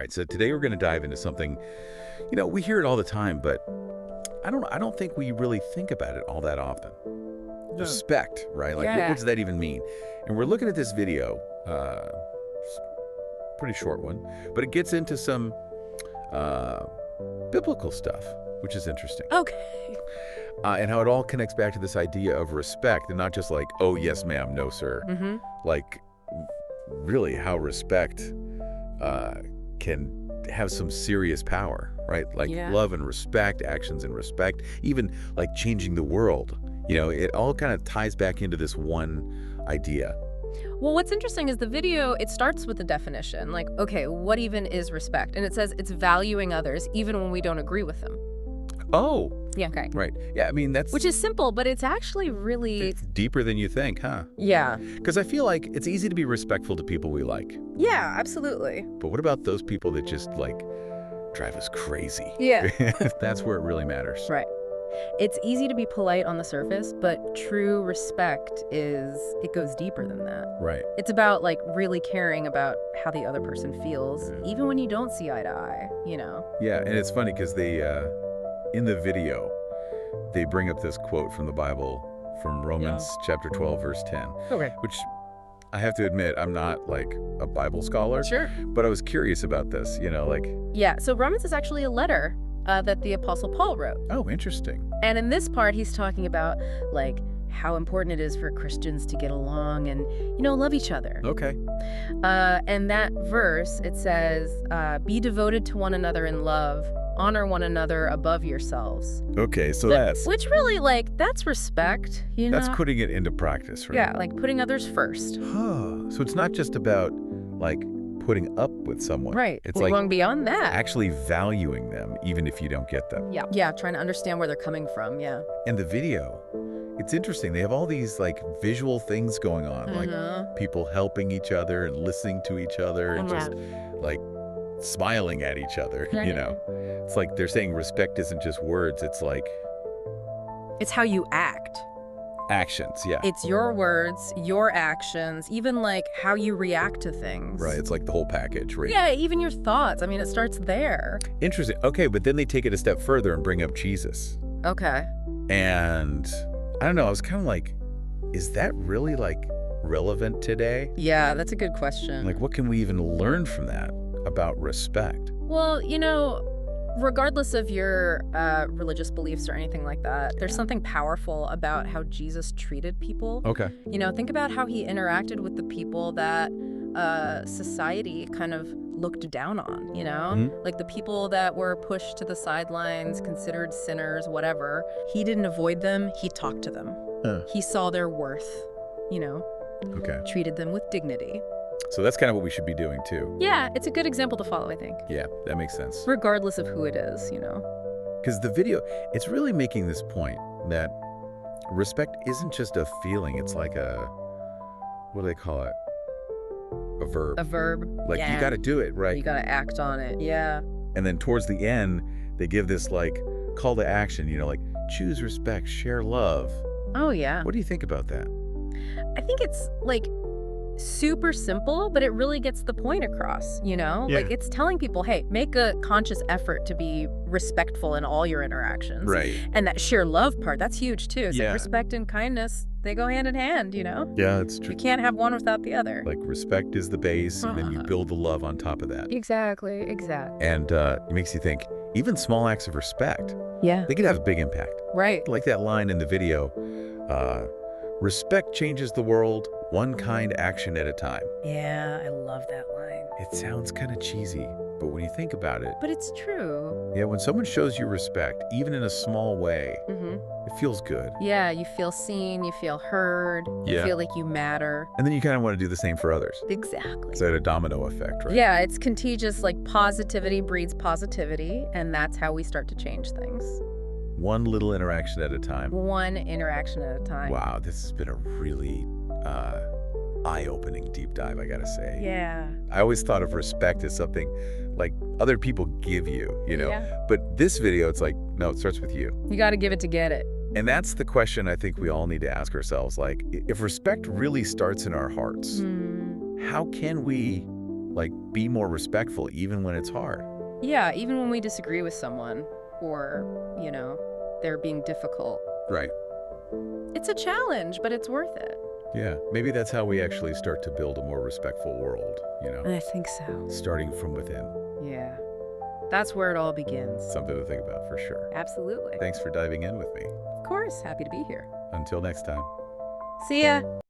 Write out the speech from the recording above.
right, so today we're going to dive into something, we hear it all the time, but I don't think we really think about it all that often. Respect, right? Like, what does that even mean? And we're looking at this video, pretty short one, but it gets into some biblical stuff, which is interesting. Okay. And how it all connects back to this idea of respect, and not just like, oh, yes, ma'am, no, sir. Mm-hmm. Like, really how respect can have some serious power, right? Like love and respect, actions and respect, even like changing the world. It all kind of ties back into this one idea. Well, what's interesting is the video, it starts with the definition. Like, okay, what even is respect? And it says it's valuing others even when we don't agree with them. Oh. Yeah, okay. Right. Yeah, I mean, that's... Which is simple, but it's actually really... It's deeper than you think, huh? Yeah. Because I feel like it's easy to be respectful to people we like. Yeah, absolutely. But what about those people that just, like, drive us crazy? Yeah. That's where it really matters. Right. It's easy to be polite on the surface, but true respect it goes deeper than that. Right. It's about, like, really caring about how the other person feels, even when you don't see eye to eye, Yeah, and it's funny because they... in the video, they bring up this quote from the Bible, from Romans chapter 12, verse 10. Okay. Which I have to admit, I'm not like a Bible scholar. Sure. But I was curious about this, Yeah, so Romans is actually a letter that the Apostle Paul wrote. Oh, interesting. And in this part, he's talking about, like, how important it is for Christians to get along and, love each other. Okay. And that verse, it says, be devoted to one another in love, honor one another above yourselves. Okay, so Which really, like, that's respect, That's putting it into practice, right? Yeah, like putting others first. So it's not just about, like, putting up with someone. Right. It's We're like going beyond that. actually valuing them, even if you don't get them. Yeah. Yeah, trying to understand where they're coming from, yeah. And the video, it's interesting. They have all these, like, visual things going on, like people helping each other and listening to each other and just, like, smiling at each other, It's like they're saying respect isn't just words, it's like... It's how you act. Actions, yeah. It's your words, your actions, even, like, how you react to things. Right, it's like the whole package, right? Yeah, even your thoughts. I mean, it starts there. Interesting. Okay, but then they take it a step further and bring up Jesus. Okay. And I don't know, I was kind of like, is that really, like, relevant today? Yeah, that's a good question. Like, what can we even learn from that about respect? Well, regardless of your religious beliefs or anything like that, there's something powerful about how Jesus treated people. Okay. Think about how he interacted with the people that society kind of looked down on, Like the people that were pushed to the sidelines, considered sinners, whatever. He didn't avoid them, he talked to them. He saw their worth, Okay. Treated them with dignity. So that's kind of what we should be doing, too. Yeah, it's a good example to follow, I think. Yeah, that makes sense. Regardless of who it is, Because the video, it's really making this point that respect isn't just a feeling. It's like what do they call it? A verb. A verb. Like, you got to do it, right? You got to act on it, yeah. And then towards the end, they give this, like, call to action, like, choose respect, share love. Oh, yeah. What do you think about that? I think it's, like, super simple, but it really gets the point across, Like, it's telling people, hey, make a conscious effort to be respectful in all your interactions. Right. And that share love part, that's huge, too. So respect and kindness, they go hand in hand, Yeah, it's true. You can't have one without the other. Like, respect is the base, and then you build the love on top of that. Exactly. And it makes you think, even small acts of respect, they could have a big impact. Right. Like that line in the video, respect changes the world, one kind action at a time. Yeah, I love that line. It sounds kind of cheesy, but when you think about it... But it's true. Yeah, when someone shows you respect, even in a small way, it feels good. Yeah, you feel seen, you feel heard, you feel like you matter. And then you kind of want to do the same for others. Exactly. It's like a domino effect, right? Yeah, it's contagious, like positivity breeds positivity, and that's how we start to change things. One little interaction at a time. One interaction at a time. Wow, this has been a really eye-opening deep dive, I gotta say. Yeah. I always thought of respect as something like other people give you, Yeah. But this video, it's like, no, it starts with you. You got to give it to get it. And that's the question I think we all need to ask ourselves. Like, if respect really starts in our hearts, how can we Like, be more respectful even when it's hard. Yeah, even when we disagree with someone or, they're being difficult. Right. It's a challenge, but it's worth it. Yeah, maybe that's how we actually start to build a more respectful world, I think so. starting from within. Yeah. That's where it all begins. Something to think about for sure. Absolutely. Thanks for diving in with me. Of course. Happy to be here. Until next time. See ya.